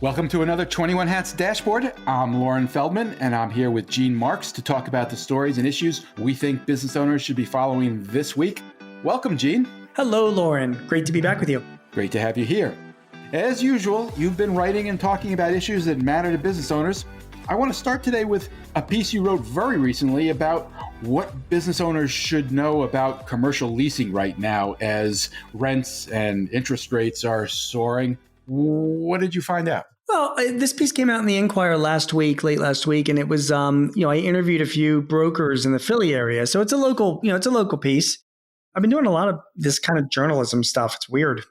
Welcome to another 21 Hats Dashboard. I'm Lauren Feldman, and I'm here with Gene Marks to talk about the stories and issues we think business owners should be following this week. Welcome, Gene. Hello, Lauren. Great to be back with you. Great to have you here. As usual, you've been writing and talking about issues that matter to business owners. I want to start today with a piece you wrote very recently about what business owners should know about commercial leasing right now as rents and interest rates are soaring. What did you find out? Well, this piece came out in the Inquirer late last week, and it was, I interviewed a few brokers in the Philly area. So it's a local piece. I've been doing a lot of this kind of journalism stuff. It's weird,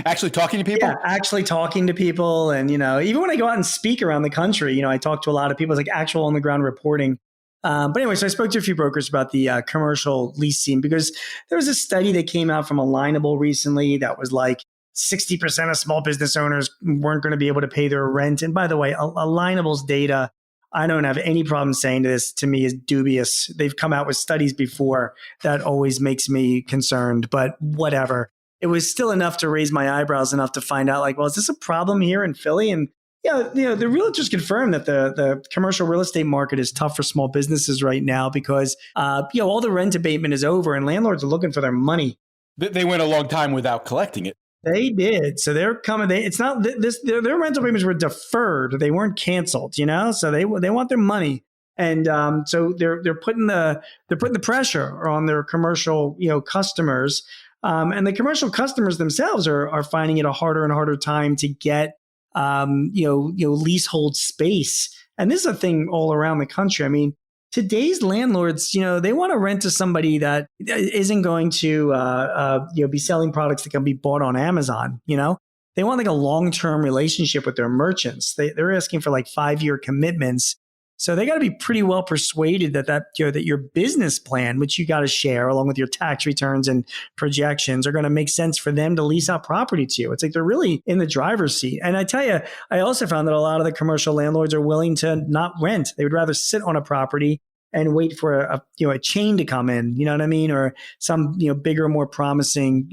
Actually talking to people? Yeah, actually talking to people. And, even when I go out and speak around the country, I talk to a lot of people. It's like actual on the ground reporting. But anyway, so I spoke to a few brokers about the commercial leasing because there was a study that came out from Alignable recently that was like 60% of small business owners weren't going to be able to pay their rent. And by the way, Alignable's data, I don't have any problem saying this, to me is dubious. They've come out with studies before that always makes me concerned, but whatever. It was still enough to raise my eyebrows enough to find out is this a problem here in Philly? And the realtors confirmed that the commercial real estate market is tough for small businesses right now because, all the rent abatement is over and landlords are looking for their money. They went a long time without collecting it. They did. So they're coming. It's not this. Their rental payments were deferred. They weren't canceled. So they want their money, and so they're putting the pressure on their commercial customers, and the commercial customers themselves are finding it a harder and harder time to get leasehold space. And this is a thing all around the country. I mean, today's landlords, they want to rent to somebody that isn't going to, be selling products that can be bought on Amazon. They want a long-term relationship with their merchants. They're asking for 5-year commitments. So they got to be pretty well persuaded that your business plan, which you got to share along with your tax returns and projections, are going to make sense for them to lease out property to you. It's like they're really in the driver's seat. And I tell you, I also found that a lot of the commercial landlords are willing to not rent. They would rather sit on a property and wait for a chain to come in, you know what I mean? Or some, bigger, more promising,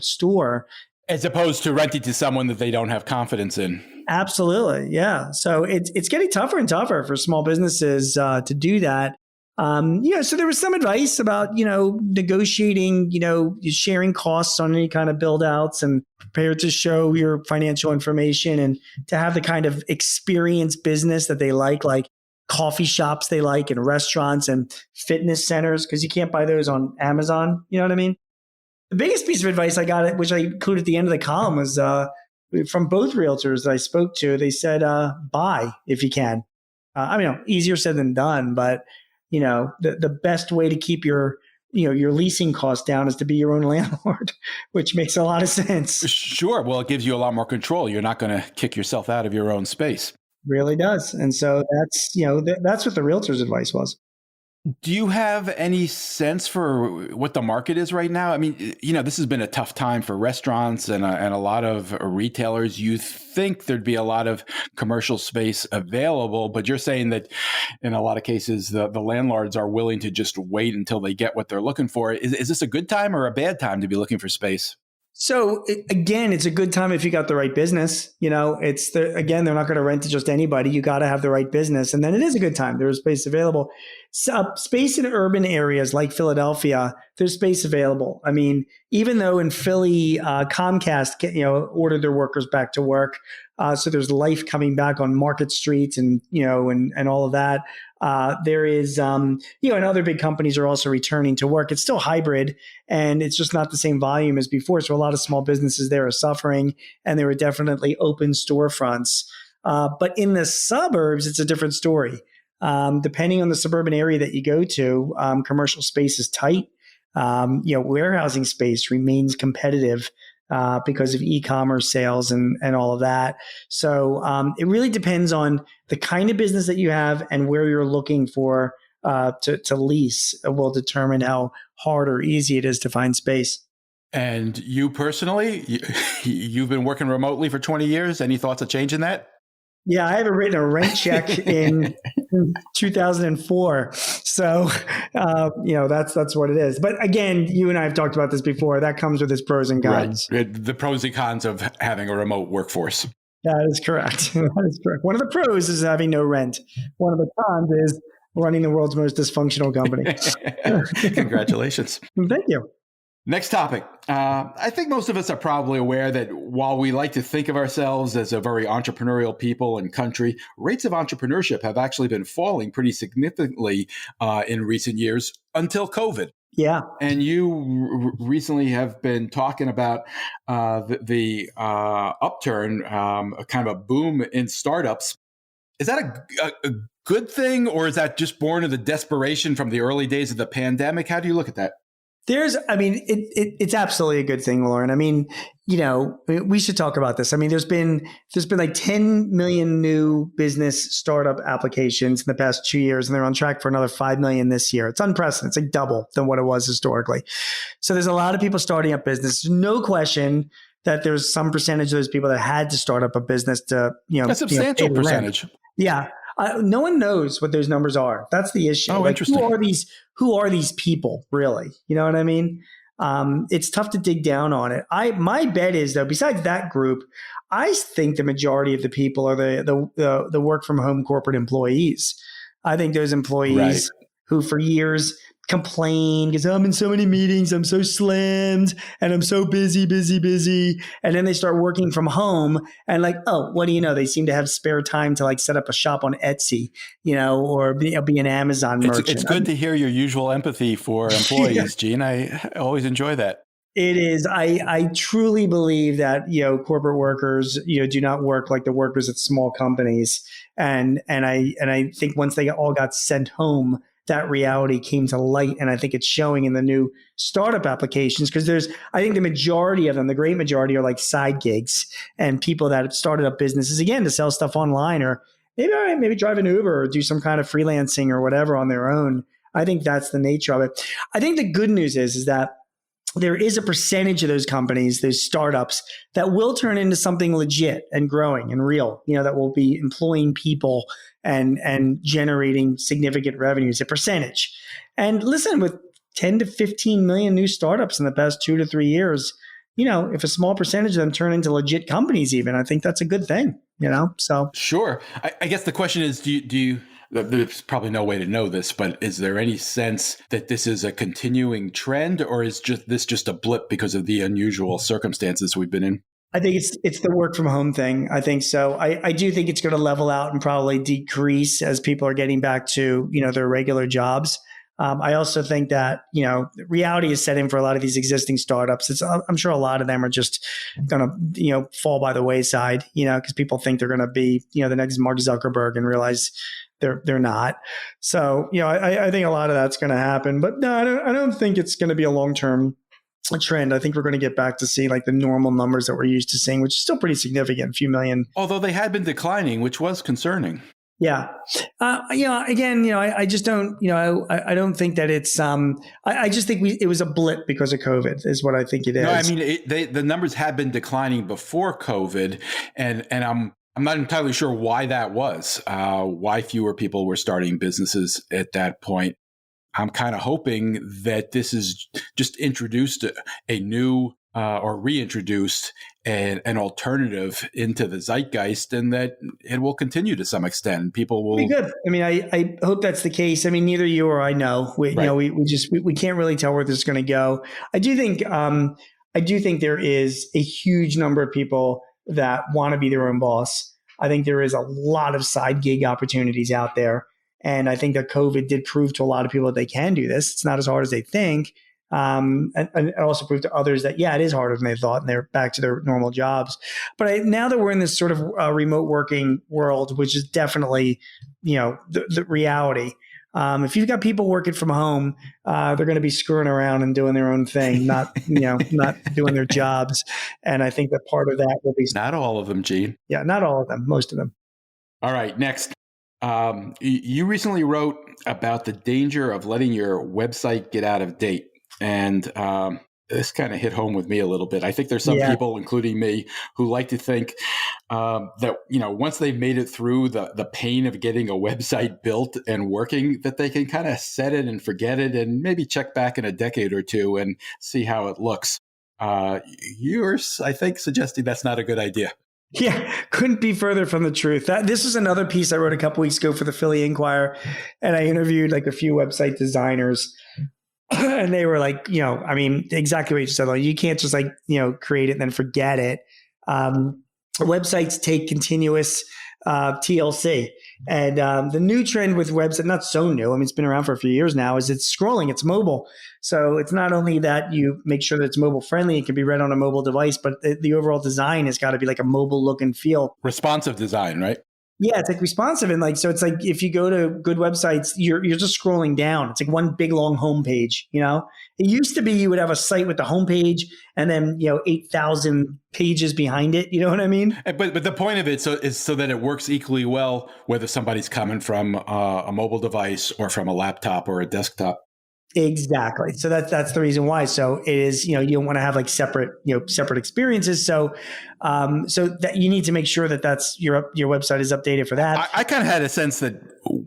store. As opposed to renting to someone that they don't have confidence in. Absolutely. Yeah. So it's getting tougher and tougher for small businesses to do that. So there was some advice about, negotiating, sharing costs on any kind of build outs and prepared to show your financial information and to have the kind of experienced business that they like coffee shops they like and restaurants and fitness centers, because you can't buy those on Amazon. You know what I mean? The biggest piece of advice I got, which I included at the end of the column, was from both realtors that I spoke to. They said, buy if you can. Easier said than done, but the best way to keep your leasing costs down is to be your own landlord, which makes a lot of sense. Sure. Well, it gives you a lot more control. You're not going to kick yourself out of your own space. Really does. And so that's what the realtor's advice was. Do you have any sense for what the market is right now? I mean, this has been a tough time for restaurants and a lot of retailers. You think there'd be a lot of commercial space available, but you're saying that in a lot of cases, the landlords are willing to just wait until they get what they're looking for. Is this a good time or a bad time to be looking for space? So again, it's a good time if you got the right business. They're not going to rent to just anybody. You got to have the right business, and then it is a good time. There's space available. Space in urban areas like Philadelphia, there's space available. I mean, even though in Philly, Comcast, ordered their workers back to work, so there's life coming back on Market Street and and all of that. There is, and other big companies are also returning to work. It's still hybrid and it's just not the same volume as before. So a lot of small businesses there are suffering, and there were definitely open storefronts. But in the suburbs, it's a different story. Depending on the suburban area that you go to, commercial space is tight. Warehousing space remains competitive because of e-commerce sales and all of that. So it really depends on the kind of business that you have and where you're looking for to lease will determine how hard or easy it is to find space. And you personally, you've been working remotely for 20 years. Any thoughts of changing that? Yeah, I haven't written a rent check in 2004. So, that's what it is. But again, you and I have talked about this before. That comes with its pros and cons. Right. The pros and cons of having a remote workforce. That is correct. That is correct. One of the pros is having no rent. One of the cons is running the world's most dysfunctional company. Congratulations. Thank you. Next topic. I think most of us are probably aware that while we like to think of ourselves as a very entrepreneurial people and country, rates of entrepreneurship have actually been falling pretty significantly in recent years until COVID. Yeah. And you recently have been talking about the upturn, kind of a boom in startups. Is that a good thing, or is that just born of the desperation from the early days of the pandemic? How do you look at that? It's absolutely a good thing, Lauren. I mean, we should talk about this. I mean, there's been like 10 million new business startup applications in the past 2 years, and they're on track for another 5 million this year. It's unprecedented. It's like double than what it was historically. So there's a lot of people starting up business. No question that there's some percentage of those people that had to start up a business to, a substantial percentage. Yeah. No one knows what those numbers are. That's the issue. Oh, interesting. Who are these people really? You know what I mean? It's tough to dig down on it. My bet is, though, besides that group, I think the majority of the people are the work from home corporate employees. I think those employees who for years complain because I'm in so many meetings, I'm so slammed, and I'm so busy. And then they start working from home and like, oh, what do you know? They seem to have spare time to like set up a shop on Etsy, or be an Amazon merchant. It's good to hear your usual empathy for employees, Gene. I always enjoy that. It is. I truly believe that, corporate workers, do not work like the workers at small companies. And I think once they all got sent home, that reality came to light. And I think it's showing in the new startup applications because I think the majority of them, the great majority, are like side gigs and people that have started up businesses, again, to sell stuff online or maybe drive an Uber or do some kind of freelancing or whatever on their own. I think that's the nature of it. I think the good news is that there is a percentage of those companies, those startups, that will turn into something legit and growing and real, that will be employing people and generating significant revenues, a percentage. And listen, with 10 to 15 million new startups in the past 2 to 3 years, if a small percentage of them turn into legit companies even, I think that's a good thing, so. Sure. I guess the question is, do you there's probably no way to know this, but is there any sense that this is a continuing trend, or is this just a blip because of the unusual circumstances we've been in? I think it's the work from home thing. I think so. I do think it's going to level out and probably decrease as people are getting back to, their regular jobs. I also think that, reality is setting for a lot of these existing startups. I'm sure a lot of them are just going to, fall by the wayside, because people think they're going to be, the next Mark Zuckerberg and realize they're not. So, I think a lot of that's going to happen. But no, I don't think it's going to be a long-term trend. I think we're going to get back to seeing like the normal numbers that we're used to seeing, which is still pretty significant, a few million. Although they had been declining, which was concerning. Yeah. Again, I just don't, I don't think that it's, I just think it was a blip because of COVID is what I think it is. No, I mean, the numbers had been declining before COVID, and I'm not entirely sure why that was, why fewer people were starting businesses at that point. I'm kind of hoping that this is just introduced a new or reintroduced an alternative into the zeitgeist, and that it will continue to some extent. People will be good. I mean, I hope that's the case. I mean, neither you or I know. We can't really tell where this is going to go. I do think there is a huge number of people that want to be their own boss. I think there is a lot of side gig opportunities out there. And I think that COVID did prove to a lot of people that they can do this. It's not as hard as they think. And it also proved to others that, it is harder than they thought, and they're back to their normal jobs. But now that we're in this sort of remote working world, which is definitely, the reality, if you've got people working from home, they're going to be screwing around and doing their own thing, not doing their jobs. And I think that part of that will be... Not all of them, Gene. Yeah, not all of them, most of them. All right, next. You recently wrote about the danger of letting your website get out of date. And this kind of hit home with me a little bit. I think there's some people, including me, who like to think that, once they've made it through the pain of getting a website built and working, that they can kind of set it and forget it and maybe check back in a decade or two and see how it looks. You're, I think, suggesting that's not a good idea. Yeah, couldn't be further from the truth. This is another piece I wrote a couple weeks ago for the Philly Inquirer, and I interviewed like a few website designers, and they were like, I mean, exactly what you said. Like, you can't just like create it and then forget it. Websites take continuous TLC. And the new trend with website, not so new, I mean, it's been around for a few years now, is it's scrolling, it's mobile. So it's not only that you make sure that it's mobile friendly, it can be read on a mobile device, but the overall design has got to be like a mobile look and feel. Responsive design, right? Yeah, it's like responsive. And like, so it's like if you go to good websites, you're just scrolling down. It's like one big long homepage, It used to be you would have a site with the homepage and then, 8,000 pages behind it. You know what I mean? But the point of it is so that it works equally well, whether somebody's coming from a mobile device or from a laptop or a desktop. Exactly. So that's the reason why. So it is, you don't want to have like separate experiences. So, so that you need to make sure that that's your website is updated for that. I kind of had a sense that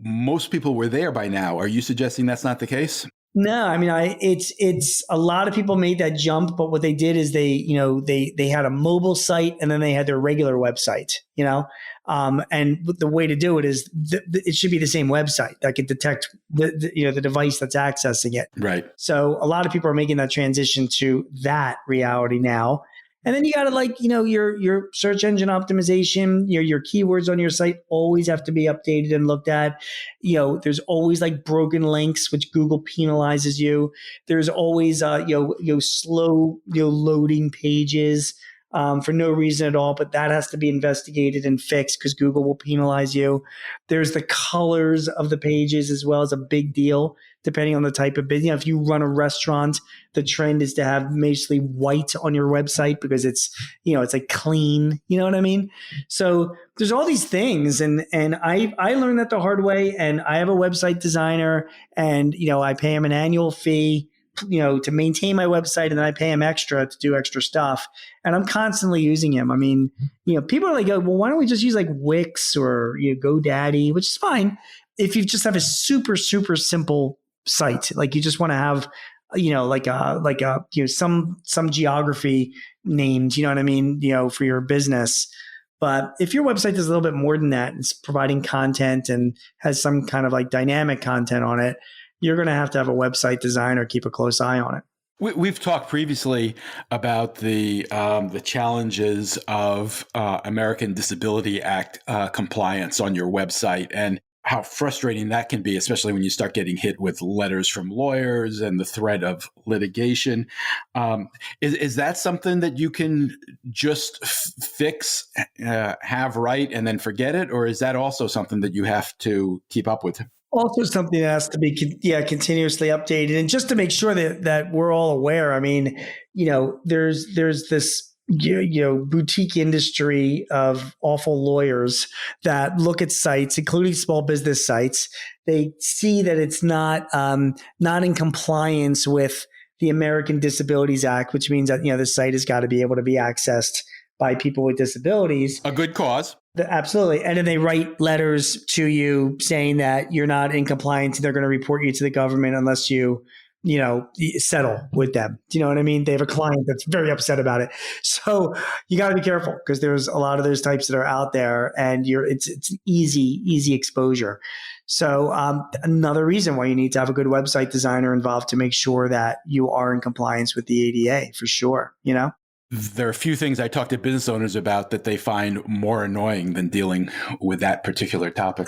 most people were there by now. Are you suggesting that's not the case? No, I mean, it's a lot of people made that jump, but what they did is they had a mobile site and then they had their regular website, and the way to do it is it should be the same website that can detect the device that's accessing it. Right. So a lot of people are making that transition to that reality now. And then you got to your search engine optimization, your keywords on your site always have to be updated and looked at. There's always like broken links, which Google penalizes you. There's always, slow, loading pages for no reason at all, but that has to be investigated and fixed because Google will penalize you. There's the colors of the pages as well as a big deal, depending on the type of business. If you run a restaurant, the trend is to have mostly white on your website because it's like clean. You know what I mean? So there's all these things, and I learned that the hard way. And I have a website designer, and I pay him an annual fee, to maintain my website, and then I pay him extra to do extra stuff. And I'm constantly using him. I mean, people are like, well, why don't we just use like Wix or GoDaddy, which is fine if you just have a super, super simple site. Like you just want to have, some geography named, you know what I mean? For your business. But if your website does a little bit more than that, it's providing content and has some kind of like dynamic content on it, you're going to have a website designer keep a close eye on it. We've talked previously about the challenges of American Disability Act compliance on your website and how frustrating that can be, especially when you start getting hit with letters from lawyers and the threat of litigation. Is that something that you can just fix, have right, and then forget it? Or is that also something that you have to keep up with? Also something that has to be continuously updated, and just to make sure that we're all aware. I mean, there's this boutique industry of awful lawyers that look at sites, including small business sites. They see that it's not in compliance with the American Disabilities Act, which means that the site has got to be able to be accessed by people with disabilities. A good cause. Absolutely. And then they write letters to you saying that you're not in compliance and they're going to report you to the government unless you settle with them. Do you know what I mean? They have a client that's very upset about it. So you got to be careful because there's a lot of those types that are out there, and it's easy exposure. So another reason why you need to have a good website designer involved to make sure that you are in compliance with the ADA for sure. There are a few things I talk to business owners about that they find more annoying than dealing with that particular topic.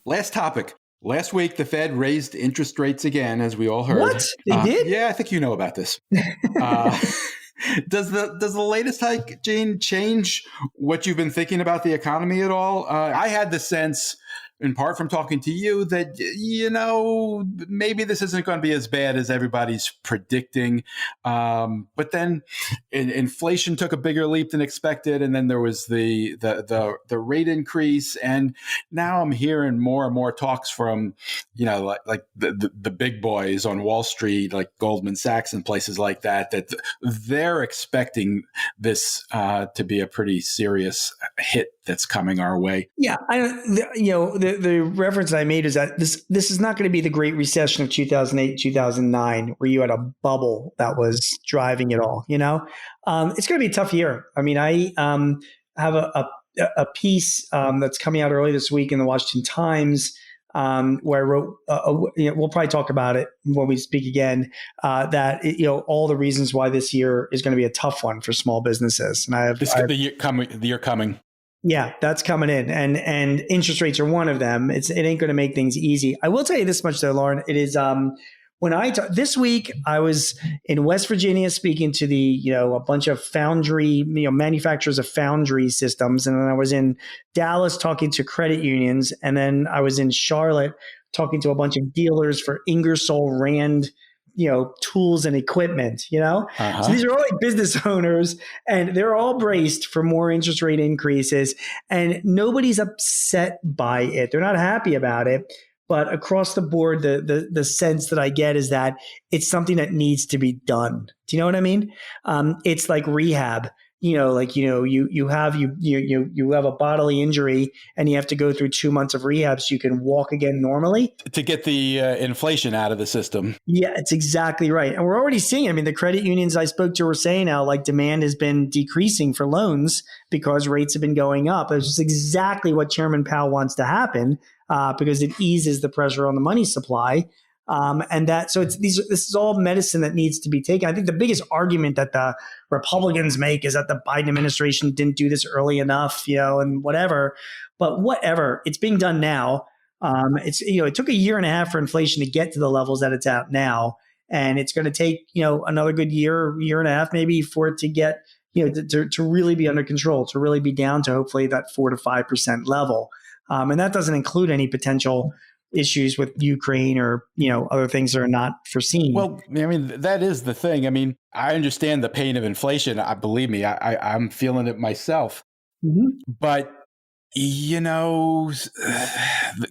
Last topic. Last week, the Fed raised interest rates again, as we all heard. What? They did? Yeah, I think you know about this. Does the latest hike, Gene, change what you've been thinking about the economy at all? I had the sense, in part from talking to you, that, maybe this isn't going to be as bad as everybody's predicting. But then inflation took a bigger leap than expected. And then there was the rate increase. And now I'm hearing more and more talks from, like the big boys on Wall Street, like Goldman Sachs and places like that they're expecting this to be a pretty serious hit that's coming our way. Yeah. The reference I made is that this is not going to be the Great Recession of 2008, 2009, where you had a bubble that was driving it all. It's going to be a tough year. I mean, have a piece that's coming out early this week in the Washington Times, where I wrote, we'll probably talk about it when we speak again, that, all the reasons why this year is going to be a tough one for small businesses. And the year coming. Yeah, that's coming in, and interest rates are one of them. It ain't going to make things easy. I will tell you this much though, Lauren. It is this week I was in West Virginia speaking to a bunch of foundry manufacturers of foundry systems, and then I was in Dallas talking to credit unions, and then I was in Charlotte talking to a bunch of dealers for Ingersoll Rand tools and equipment, So these are all like business owners, and they're all braced for more interest rate increases, and nobody's upset by it. They're not happy about it, but across the board, the sense that I get is that it's something that needs to be done. Do you know what I mean? It's like rehab. You have a bodily injury and you have to go through 2 months of rehab so you can walk again normally to get the inflation out of the system. Yeah, it's exactly right. And we're already seeing, the credit unions I spoke to were saying now, like, demand has been decreasing for loans because rates have been going up. It's just exactly what Chairman Powell wants to happen, because it eases the pressure on the money supply. So this is all medicine that needs to be taken. I think the biggest argument that the Republicans make is that the Biden administration didn't do this early enough, and whatever. But whatever, it's being done now. It took a year and a half for inflation to get to the levels that it's at now, and it's going to take another good year and a half maybe for it to get to really be under control, to really be down to hopefully that 4 to 5% level, and that doesn't include any potential issues with Ukraine or, other things that are not foreseen. Well, that is the thing. I understand the pain of inflation. Believe me, I'm feeling it myself. Mm-hmm. But,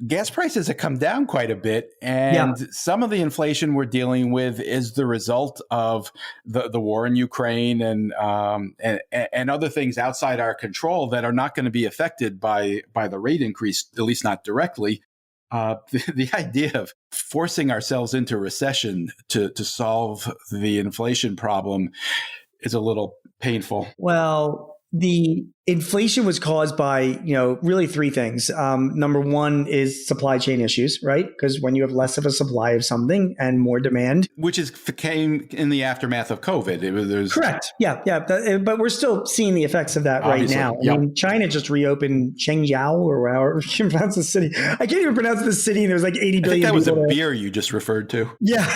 gas prices have come down quite a bit. And some of the inflation we're dealing with is the result of the war in Ukraine and other things outside our control that are not going to be affected by the rate increase, at least not directly. The idea of forcing ourselves into recession to solve the inflation problem is a little painful. Well, the inflation was caused by, really three things. Number one is supply chain issues, right? Because when you have less of a supply of something and more demand. Which came in the aftermath of COVID. Correct. Yeah. But we're still seeing the effects of that obviously, right now. Yep. China just reopened Chengjiao, or however you can pronounce the city. I can't even pronounce the city. There's like 80 billion I think that was a there. beer you just referred to. Yeah.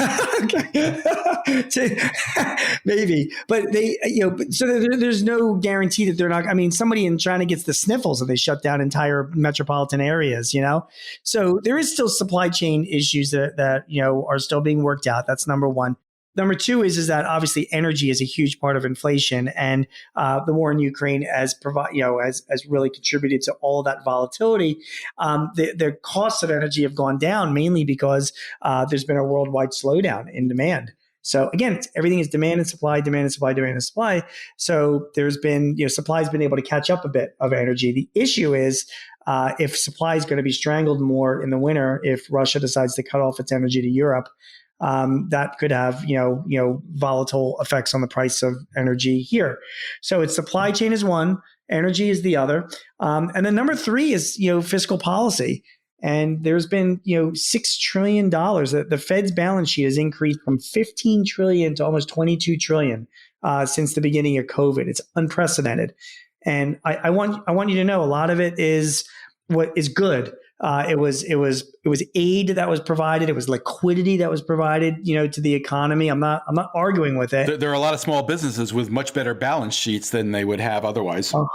Maybe. But so there's no guarantee that they're not. Somebody in China gets the sniffles and they shut down entire metropolitan areas, So there is still supply chain issues that are still being worked out. That's number one. Number two is that obviously energy is a huge part of inflation, and the war in Ukraine has really contributed to all of that volatility. The costs of energy have gone down mainly because there's been a worldwide slowdown in demand. So again, everything is demand and supply, demand and supply, demand and supply. So there's been, supply has been able to catch up a bit of energy. The issue is if supply is going to be strangled more in the winter, if Russia decides to cut off its energy to Europe, that could have, volatile effects on the price of energy here. So it's supply chain is one, energy is the other. And then number three is, fiscal policy. And there's been, $6 trillion. The Fed's balance sheet has increased from 15 trillion to almost 22 trillion since the beginning of COVID. It's unprecedented. And I want you to know a lot of it is what is good. It was aid that was provided. It was liquidity that was provided, to the economy. I'm not arguing with it. There are a lot of small businesses with much better balance sheets than they would have otherwise. 100%.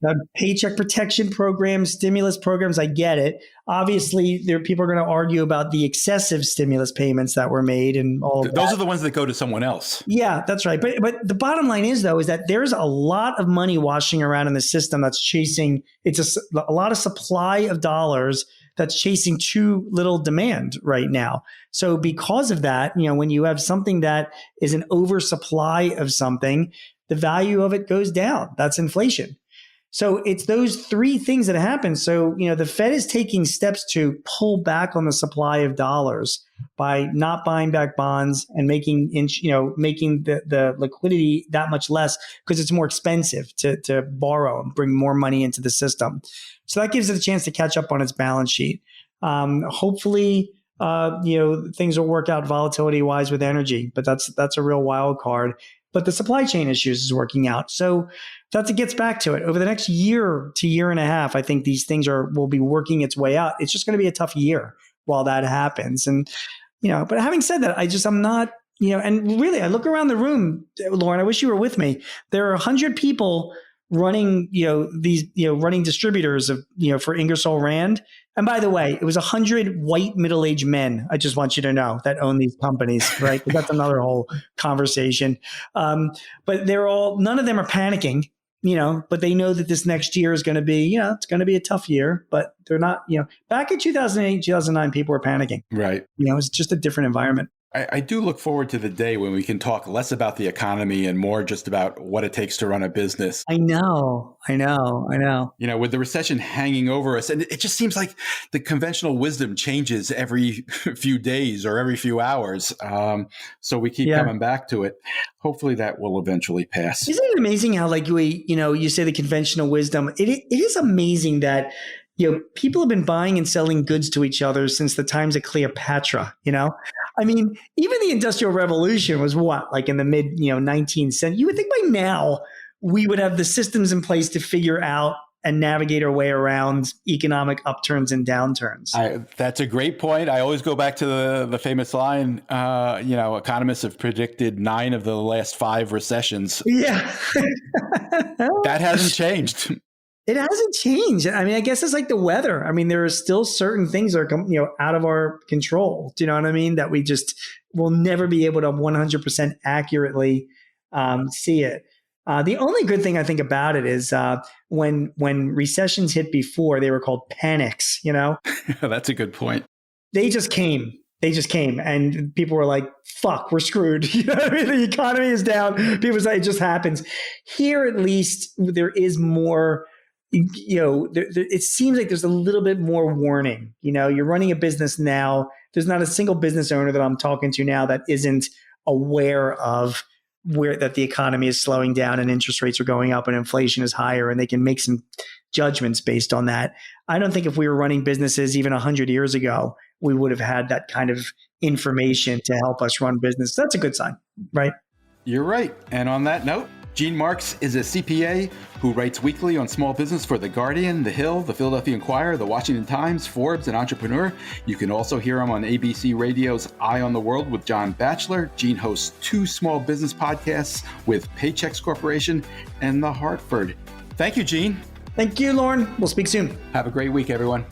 The paycheck protection programs, stimulus programs, I get it. Obviously, people are going to argue about the excessive stimulus payments that were made and all of that. Those are the ones that go to someone else. Yeah, that's right. But the bottom line is, though, is that there's a lot of money washing around in the system that's chasing. It's a lot of supply of dollars that's chasing too little demand right now. So because of that, when you have something that is an oversupply of something, the value of it goes down. That's inflation. So it's those three things that happen. So, the Fed is taking steps to pull back on the supply of dollars. by not buying back bonds and making the liquidity that much less because it's more expensive to borrow and bring more money into the system. So that gives it a chance to catch up on its balance sheet. Hopefully, things will work out volatility wise with energy, but that's a real wild card. But the supply chain issues is working out. So that gets back to it. Over the next year to year and a half, I think these things will be working its way out. It's just going to be a tough year while that happens. And, but having said that, I'm not, and really I look around the room, Lauren, I wish you were with me. There are 100 people running, running distributors of, for Ingersoll Rand. And by the way, it was 100 white middle-aged men. I just want you to know that own these companies, right? But that's another whole conversation. But none of them are panicking, but they know that this next year is going to be, it's going to be a tough year, but they're not, back in 2008, 2009, people were panicking. Right. It's just a different environment. I do look forward to the day when we can talk less about the economy and more just about what it takes to run a business. I know. With the recession hanging over us, and it just seems like the conventional wisdom changes every few days or every few hours. So we keep coming back to it. Hopefully that will eventually pass. Isn't it amazing how you say the conventional wisdom, it is amazing that people have been buying and selling goods to each other since the times of Cleopatra, I mean, even the Industrial Revolution was like in the mid, 19th century. You would think by now we would have the systems in place to figure out and navigate our way around economic upturns and downturns. That's a great point. I always go back to the famous line, economists have predicted 9 of the last 5 recessions. Yeah. That hasn't changed. It hasn't changed. I mean, I guess it's like the weather. I mean, there are still certain things that are, out of our control. Do you know what I mean? That we just will never be able to 100% accurately see it. The only good thing I think about it is when recessions hit before, they were called panics, That's a good point. They just came. And people were like, fuck, we're screwed. The economy is down. People say it just happens. Here, at least, there is more. It seems like there's a little bit more warning. You're running a business now. There's not a single business owner that I'm talking to now that isn't aware of that the economy is slowing down and interest rates are going up and inflation is higher, and they can make some judgments based on that. I don't think if we were running businesses even 100 years ago, we would have had that kind of information to help us run business. That's a good sign, right? You're right. And on that note, Gene Marks is a CPA who writes weekly on small business for The Guardian, The Hill, The Philadelphia Inquirer, The Washington Times, Forbes, and Entrepreneur. You can also hear him on ABC Radio's Eye on the World with John Batchelor. Gene hosts 2 small business podcasts with Paychex Corporation and The Hartford. Thank you, Gene. Thank you, Lauren. We'll speak soon. Have a great week, everyone.